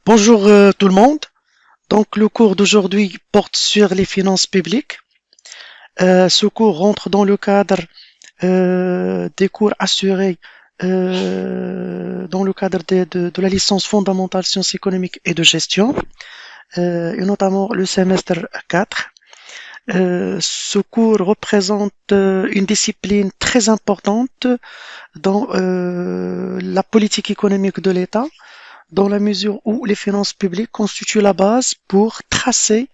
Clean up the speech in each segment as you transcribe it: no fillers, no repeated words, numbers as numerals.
Bonjour tout le monde. Donc le cours d'aujourd'hui porte sur les finances publiques. Ce cours rentre dans le cadre des cours assurés dans le cadre de la licence fondamentale sciences économiques et de gestion, et notamment le semestre 4. Ce cours représente une discipline très importante dans la politique économique de l'État, dans la mesure où les finances publiques constituent la base pour tracer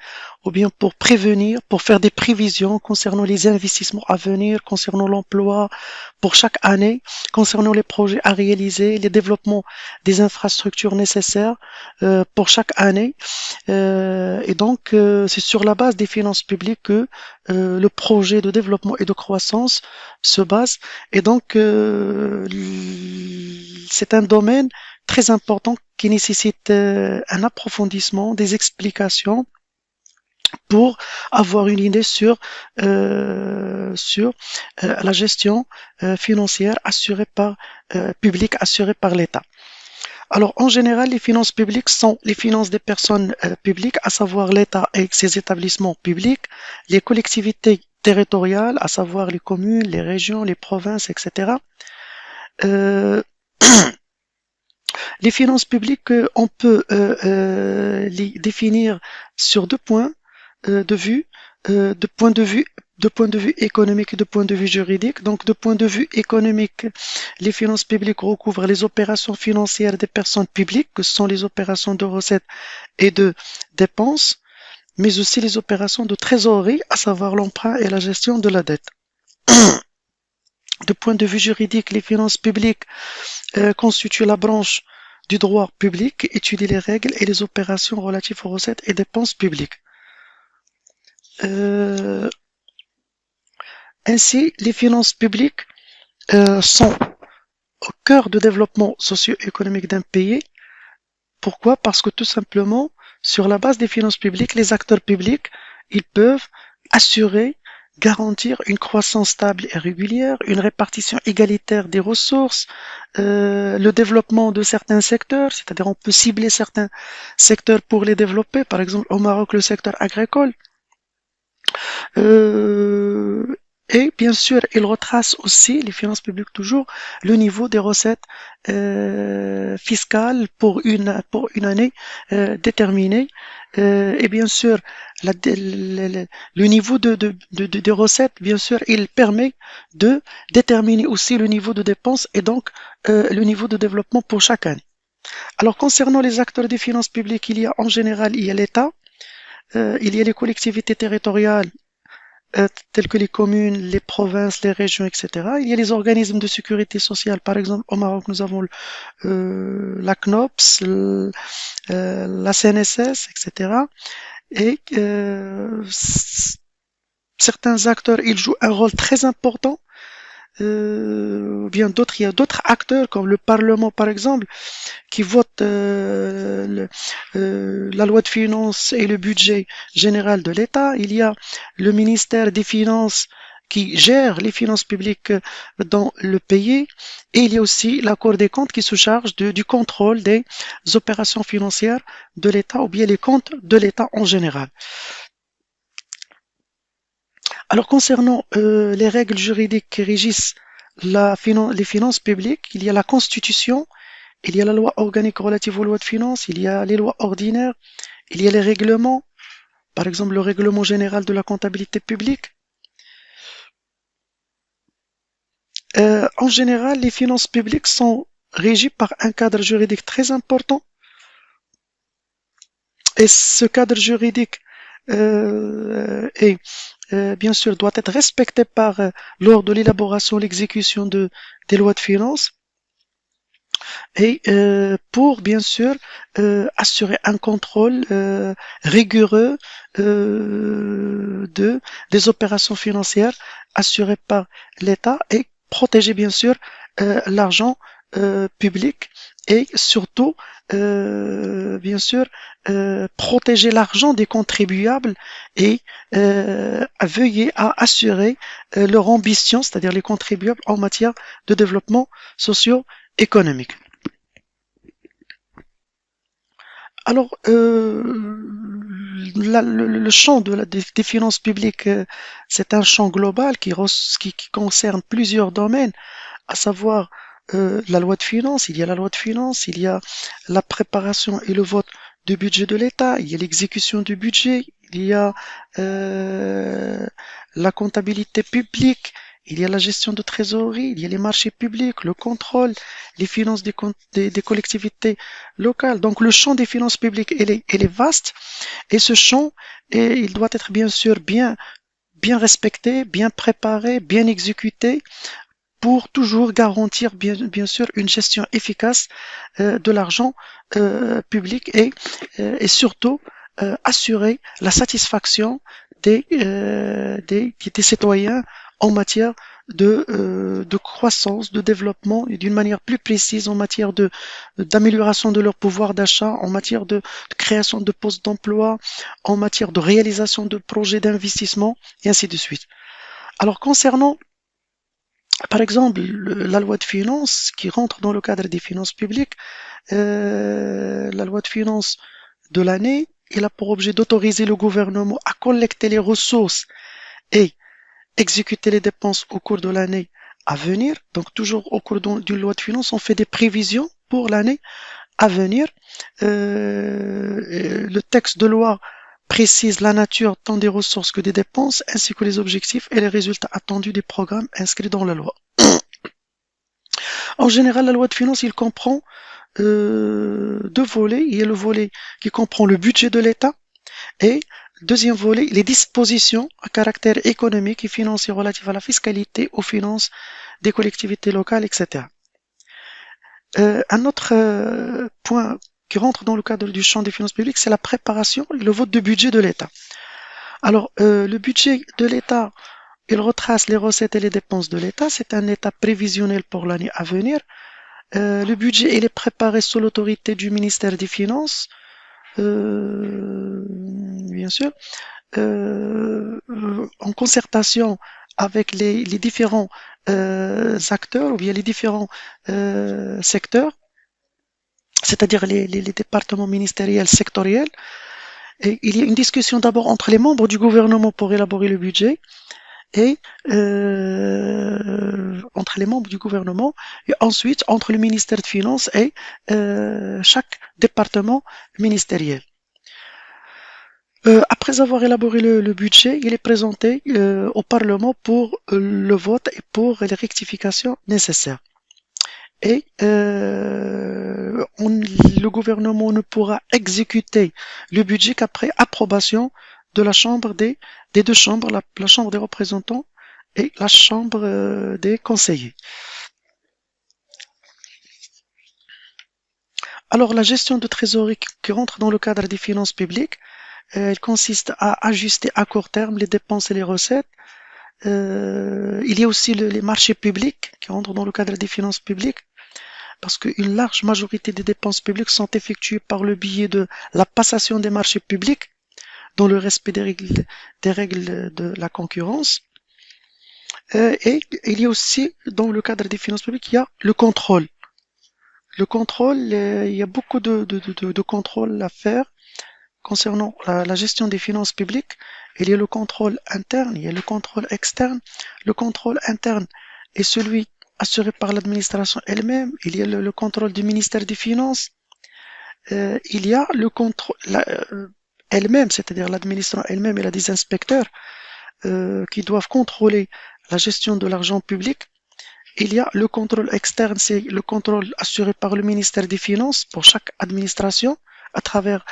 ou bien pour prévenir, pour faire des prévisions concernant les investissements à venir, concernant l'emploi pour chaque année, concernant les projets à réaliser, les développements des infrastructures nécessaires pour chaque année. Et donc, c'est sur la base des finances publiques que le projet de développement et de croissance se base. Et donc, c'est un domaine très important qui nécessite un approfondissement, des explications pour avoir une idée sur la gestion financière assurée par publique assurée par l'État. Alors, en général, les finances publiques sont les finances des personnes publiques, à savoir l'État et ses établissements publics, les collectivités territoriales, à savoir les communes, les régions, les provinces, etc. Euh, les finances publiques, on peut les définir sur deux points de vue, de point de vue de point de vue économique et de point de vue juridique. Donc, de point de vue économique, les finances publiques recouvrent les opérations financières des personnes publiques, que ce sont les opérations de recettes et de dépenses, mais aussi les opérations de trésorerie, à savoir l'emprunt et la gestion de la dette. De point de vue juridique, les finances publiques constituent la branche du droit public qui étudie les règles et les opérations relatives aux recettes et dépenses publiques. Euh, Ainsi, les finances publiques sont au cœur du développement socio-économique d'un pays. Pourquoi? Parce que tout simplement, sur la base des finances publiques, les acteurs publics, ils peuvent assurer, garantir une croissance stable et régulière, une répartition égalitaire des ressources, le développement de certains secteurs, c'est-à-dire on peut cibler certains secteurs pour les développer, par exemple au Maroc le secteur agricole. Euh, et bien sûr, il retrace aussi, les finances publiques toujours, le niveau des recettes fiscales pour une année déterminée. Et bien sûr, le niveau des recettes, bien sûr, il permet de déterminer aussi le niveau de dépenses et donc le niveau de développement pour chaque année. Alors, concernant les acteurs des finances publiques, il y a en général, il y a l'État, il y a les collectivités territoriales, tels que les communes, les provinces, les régions, etc. Il y a les organismes de sécurité sociale. Par exemple, au Maroc, nous avons la CNOPS, la CNSS, etc. Et certains acteurs, ils jouent un rôle très important. Bien d'autres, il y a d'autres acteurs comme le Parlement, par exemple, qui vote la loi de finances et le budget général de l'État. Il y a le ministère des Finances qui gère les finances publiques dans le pays. Et il y a aussi la Cour des comptes qui se charge du contrôle des opérations financières de l'État ou bien les comptes de l'État en général. Alors concernant les règles juridiques qui régissent les finances publiques, il y a la Constitution. Il y a la loi organique relative aux lois de finances, il y a les lois ordinaires, il y a les règlements, par exemple le règlement général de la comptabilité publique. En général, les finances publiques sont régies par un cadre juridique très important et ce cadre juridique est bien sûr doit être respecté par lors de l'élaboration et l'exécution des lois de finances. Et pour bien sûr assurer un contrôle rigoureux des opérations financières assurées par l'État et protéger bien sûr l'argent public et surtout bien sûr protéger l'argent des contribuables et veiller à assurer leur ambition, c'est-à-dire les contribuables en matière de développement socio-économique. Alors, le champ des finances publiques, c'est un champ global qui concerne plusieurs domaines, à savoir la loi de finances. Il y a la loi de finances, il y a la préparation et le vote du budget de l'État, il y a l'exécution du budget, il y a euh, la comptabilité publique, il y a la gestion de trésorerie, il y a les marchés publics, le contrôle, les finances des collectivités locales. Donc le champ des finances publiques, il est vaste, et ce champ, il doit être bien sûr bien respecté, bien préparé, bien exécuté pour toujours garantir bien sûr une gestion efficace de l'argent public et surtout assurer la satisfaction des citoyens en matière de croissance, de développement et d'une manière plus précise en matière d'amélioration de leur pouvoir d'achat, en matière de création de postes d'emploi, en matière de réalisation de projets d'investissement et ainsi de suite. Alors concernant par exemple, la loi de finances qui rentre dans le cadre des finances publiques, la loi de finances de l'année, il a pour objet d'autoriser le gouvernement à collecter les ressources et exécuter les dépenses au cours de l'année à venir. Donc toujours au cours d'une loi de finances, on fait des prévisions pour l'année à venir. Le texte de loi précise la nature tant des ressources que des dépenses, ainsi que les objectifs et les résultats attendus des programmes inscrits dans la loi. En général, la loi de finances, il comprend deux volets. Il y a le volet qui comprend le budget de l'État et le deuxième volet, les dispositions à caractère économique et financier relatives à la fiscalité, aux finances des collectivités locales, etc. Un autre point qui rentre dans le cadre du champ des finances publiques, c'est la préparation et le vote du budget de l'État. Alors, le budget de l'État, il retrace les recettes et les dépenses de l'État. C'est un état prévisionnel pour l'année à venir. Le budget, il est préparé sous l'autorité du ministère des Finances, bien sûr, en concertation avec les différents acteurs ou bien les différents secteurs, c'est-à-dire les départements ministériels sectoriels. Et il y a une discussion d'abord entre les membres du gouvernement pour élaborer le budget et entre les membres du gouvernement et ensuite entre le ministère de Finances et chaque département ministériel. Après avoir élaboré le budget, il est présenté au Parlement pour le vote et pour les rectifications nécessaires. Et le gouvernement ne pourra exécuter le budget qu'après approbation de la Chambre des deux chambres, la Chambre des représentants et la Chambre des conseillers. Alors la gestion de trésorerie qui rentre dans le cadre des finances publiques, elle consiste à ajuster à court terme les dépenses et les recettes. Il y a aussi les marchés publics qui rentrent dans le cadre des finances publiques, parce qu'une large majorité des dépenses publiques sont effectuées par le biais de la passation des marchés publics, dans le respect des règles de la concurrence. Et il y a aussi, dans le cadre des finances publiques, il y a le contrôle. Le contrôle, il y a beaucoup de contrôles à faire concernant la gestion des finances publiques. Il y a le contrôle interne, il y a le contrôle externe. Le contrôle interne est celui assuré par l'administration elle-même. Il y a le contrôle du ministère des Finances. Il y a le contrôle elle-même, c'est-à-dire l'administration elle-même, elle a des inspecteurs qui doivent contrôler la gestion de l'argent public. Il y a le contrôle externe, c'est le contrôle assuré par le ministère des Finances pour chaque administration à travers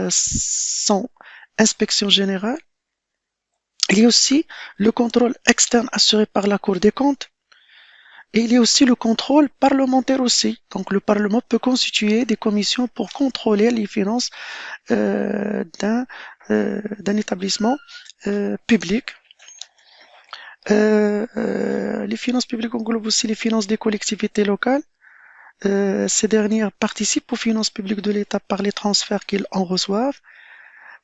son inspection générale. Il y a aussi le contrôle externe assuré par la Cour des comptes. Et il y a aussi le contrôle parlementaire aussi. Donc le Parlement peut constituer des commissions pour contrôler les finances d'un établissement public. Les finances publiques englobent aussi les finances des collectivités locales. Ces dernières participent aux finances publiques de l'État par les transferts qu'ils en reçoivent.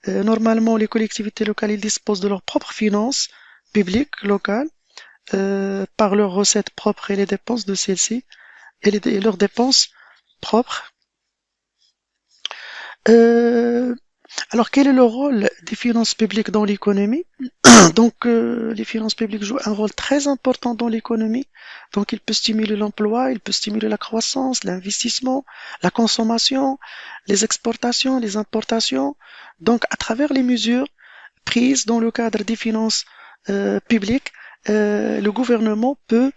Normalement, les collectivités locales ils disposent de leurs propres finances publiques locales par leurs recettes propres et les dépenses de celles-ci et leurs dépenses propres. Euh, alors, quel est le rôle des finances publiques dans l'économie? Donc, les finances publiques jouent un rôle très important dans l'économie. Donc, il peut stimuler l'emploi, il peut stimuler la croissance, l'investissement, la consommation, les exportations, les importations. Donc, à travers les mesures prises dans le cadre des finances publiques, le gouvernement peut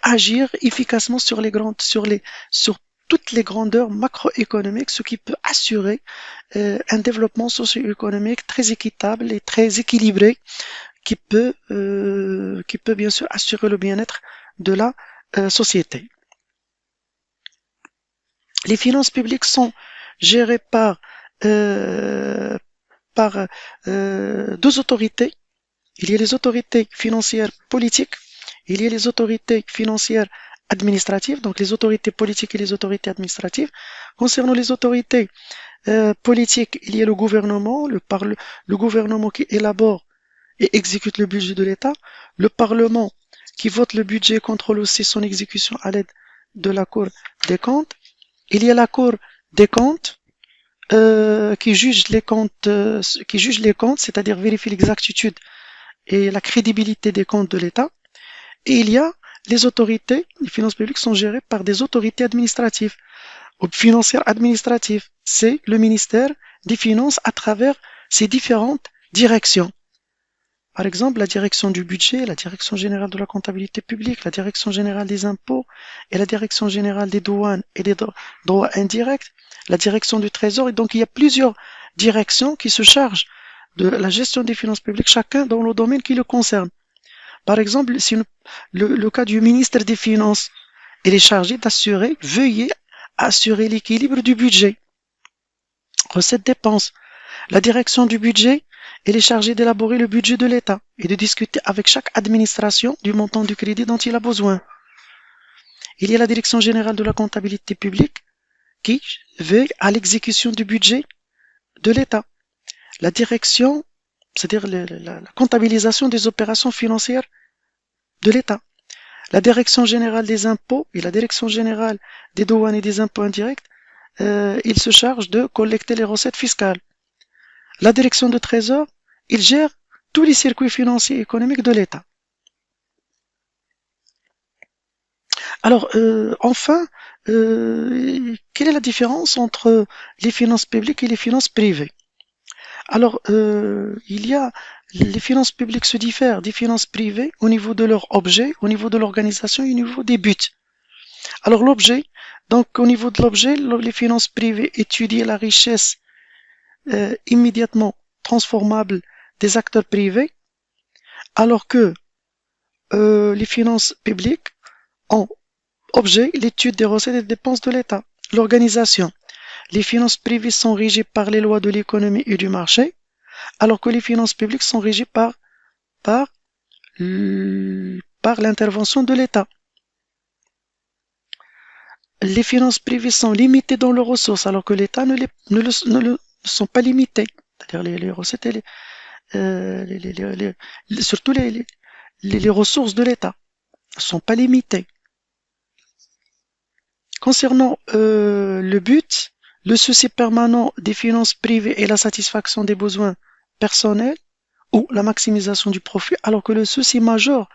agir efficacement sur toutes les grandeurs macroéconomiques, ce qui peut assurer un développement socio-économique très équitable et très équilibré qui peut bien sûr assurer le bien-être de la société. Les finances publiques sont gérées euh, par deux autorités. Il y a les autorités financières politiques, il y a les autorités financières administratives, donc les autorités politiques et les autorités administratives. Concernant les autorités politiques, il y a le gouvernement, le gouvernement qui élabore et exécute le budget de l'État, le Parlement qui vote le budget et contrôle aussi son exécution à l'aide de la Cour des comptes. Il y a la Cour des comptes qui juge les comptes, c'est-à-dire vérifie l'exactitude et la crédibilité des comptes de l'État. Et il y a les autorités, les finances publiques sont gérées par des autorités administratives ou financières administratives. C'est le ministère des Finances à travers ses différentes directions. Par exemple, la direction du budget, la direction générale de la comptabilité publique, la direction générale des impôts et la direction générale des douanes et des droits indirects, la direction du trésor. Et donc, il y a plusieurs directions qui se chargent de la gestion des finances publiques, chacun dans le domaine qui le concerne. Par exemple, si le cas du ministre des Finances, il est chargé veiller à assurer l'équilibre du budget, recettes-dépenses. La direction du budget, elle est chargée d'élaborer le budget de l'État et de discuter avec chaque administration du montant du crédit dont il a besoin. Il y a la direction générale de la comptabilité publique qui veille à l'exécution du budget de l'État. La direction, c'est-à-dire la comptabilisation des opérations financières de l'État. La direction générale des impôts et la direction générale des douanes et des impôts indirects, ils se chargent de collecter les recettes fiscales. La direction de trésor, il gère tous les circuits financiers et économiques de l'État. Alors, enfin, quelle est la différence entre les finances publiques et les finances privées? Alors, les finances publiques se diffèrent des finances privées au niveau de leur objet, au niveau de l'organisation et au niveau des buts. Alors, l'objet, donc au niveau de l'objet, les finances privées étudient la richesse immédiatement transformable des acteurs privés, alors que les finances publiques ont objet l'étude des recettes et des dépenses de l'État. L'organisation. Les finances privées sont régies par les lois de l'économie et du marché, alors que les finances publiques sont régies par, par l'intervention de l'État. Les finances privées sont limitées dans leurs ressources, alors que l'État ne le sont pas limitées. C'est-à-dire les recettes et surtout les ressources de l'État ne sont pas limitées. Concernant le but, le souci permanent des finances privées est la satisfaction des besoins personnels ou la maximisation du profit, alors que le souci majeur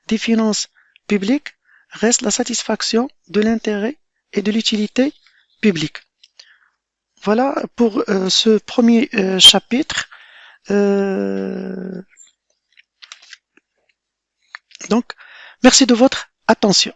des finances publiques reste la satisfaction de l'intérêt et de l'utilité publique. Voilà pour ce premier chapitre. Donc, merci de votre attention.